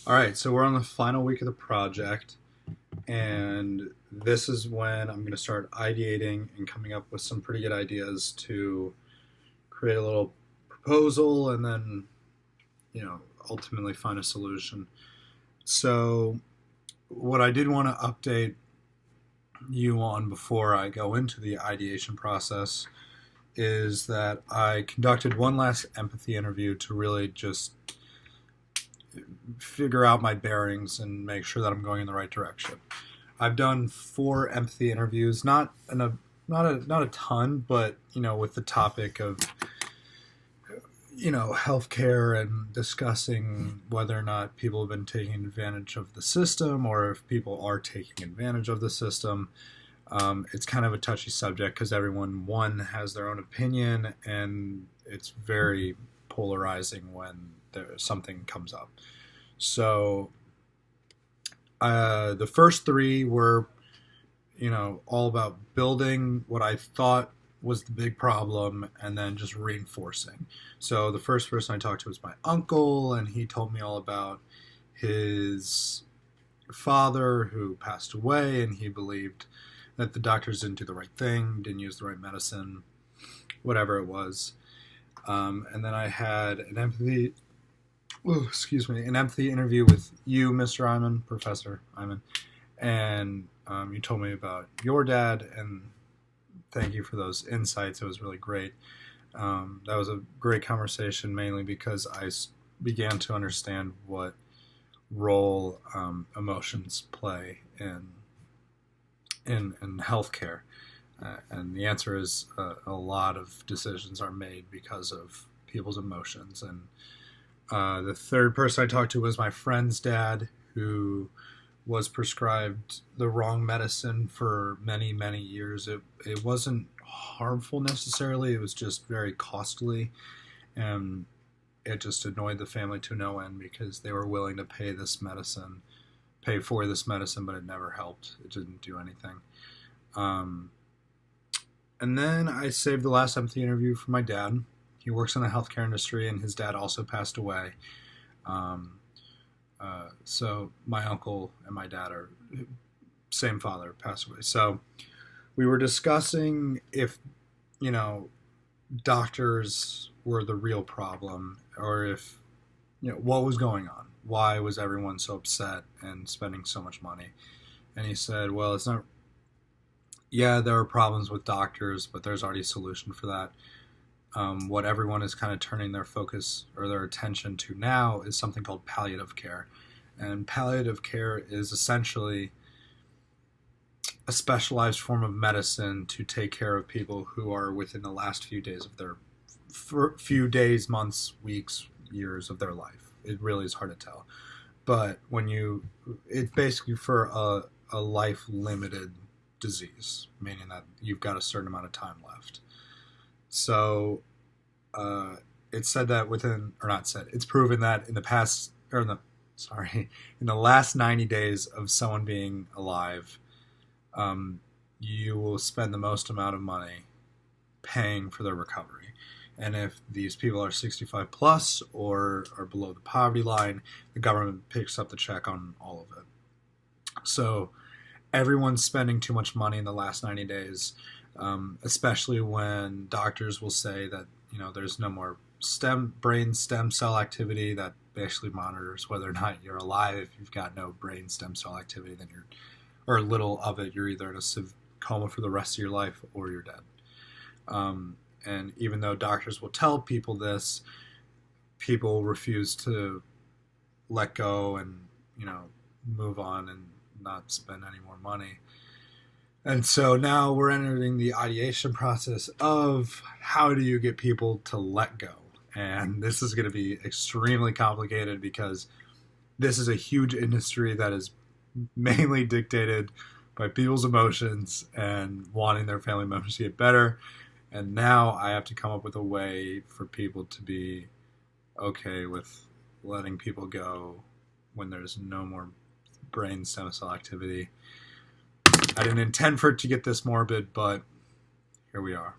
All right, so we're on the final week of the project, and this is when I'm going to start ideating and coming up with some pretty good ideas to create a little proposal and then, ultimately find a solution. So, what I did want to update you on before I go into the ideation process is that I conducted one last empathy interview to really just figure out my bearings and make sure that I'm going in the right direction. I've done 4 empathy interviews, not a ton, but with the topic of healthcare and discussing whether or not people have been taking advantage of the system or if people are taking advantage of the system. It's kind of a touchy subject because everyone has their own opinion, and it's very polarizing when something comes up. So the first 3 were, all about building what I thought was the big problem and then just reinforcing. So the first person I talked to was my uncle, and he told me all about his father who passed away, and he believed that the doctors didn't do the right thing, didn't use the right medicine, whatever it was. And then I had an empathy interview with you, Mr. Iman, Professor Iman, and you told me about your dad, and thank you for those insights. It was really great. That was a great conversation, mainly because I began to understand what role emotions play in healthcare. And the answer is a lot of decisions are made because of people's emotions. And the third person I talked to was my friend's dad, who was prescribed the wrong medicine for many, many years. It wasn't harmful necessarily. It was just very costly. And it just annoyed the family to no end because they were willing to pay for this medicine, but it never helped. It didn't do anything. And then I saved the last empathy interview for my dad. He works in the healthcare industry, and his dad also passed away. So my uncle and my dad are same father, passed away. So we were discussing if, doctors were the real problem, or if, what was going on. Why was everyone so upset and spending so much money? And he said, well, it's not, yeah, there are problems with doctors, but there's already a solution for that. What everyone is kind of turning their focus or their attention to now is something called palliative care. And palliative care is essentially a specialized form of medicine to take care of people who are within the last few days of their few days, months, weeks, years of their life. It really is hard to tell. But it's basically for a life-limited disease, meaning that you've got a certain amount of time left. So it's said that it's proven that in the last 90 days of someone being alive, you will spend the most amount of money paying for their recovery. And if these people are 65 plus or are below the poverty line, the government picks up the check on all of it. So everyone's spending too much money in the last 90 days, especially when doctors will say that, there's no more brain stem cell activity that basically monitors whether or not you're alive. If you've got no brain stem cell activity, then or little of it, you're either in a coma for the rest of your life or you're dead. And even though doctors will tell people this, people refuse to let go and, move on and not spend any more money. And so now we're entering the ideation process of how do you get people to let go? And this is going to be extremely complicated because this is a huge industry that is mainly dictated by people's emotions and wanting their family members to get better. And now I have to come up with a way for people to be okay with letting people go when there's no more brain stem cell activity. I didn't intend for it to get this morbid, but here we are.